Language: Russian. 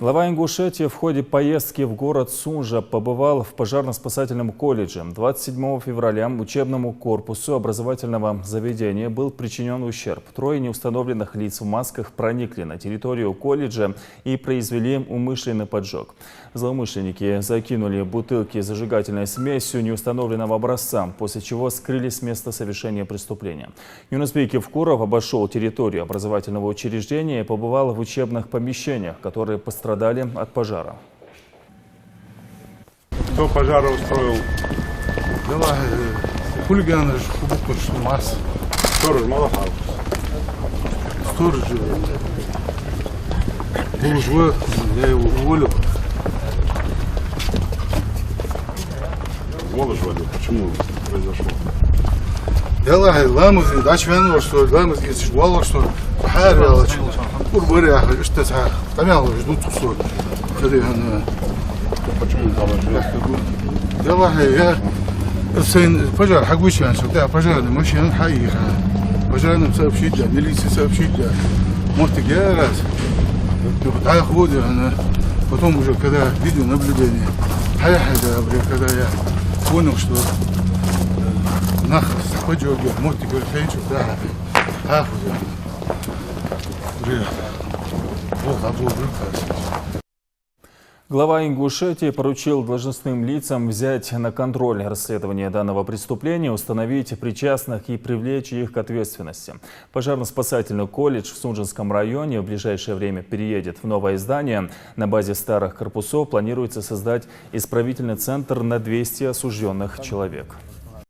Глава Ингушетии в ходе поездки в город Сунжа побывал в пожарно-спасательном колледже. 27 февраля учебному корпусу образовательного заведения был причинен ущерб. Трое неустановленных лиц в масках проникли на территорию колледжа и произвели умышленный поджог. Злоумышленники закинули бутылки с зажигательной смесью неустановленного образца, после чего скрылись с места совершения преступления. Юнусбек Кевкуров обошел территорию образовательного учреждения и побывал в учебных помещениях, которые пострадали от пожара. Кто пожар устроил? Хулиганы же, масса. Сторож Малахов. Сторож же. Был живой, я его уволил. Уволишь воду? Почему произошло? يلا لامز داش فين وشو لامز يسش والله شو حار يلا شو قرب يا أخي إيش تسعى تمام جدود تصور كذي هنا Почему يلا هي السين فجر حق وش يعني شو ده فجر مش يعني حقيقة فجر أنا بسبب شدة مليس بسبب شدة مرت جالس تعال خذ أنا потом уже когда видео наблюдение حياة كذا يا كونه что нахуй поджоги, можете говорить, что да, Глава Ингушетии поручил должностным лицам взять на контроль расследование данного преступления, установить причастных и привлечь их к ответственности. Пожарно-спасательный колледж в Сунжинском районе в ближайшее время переедет в новое здание. На базе старых корпусов планируется создать исправительный центр на 200 осужденных человек.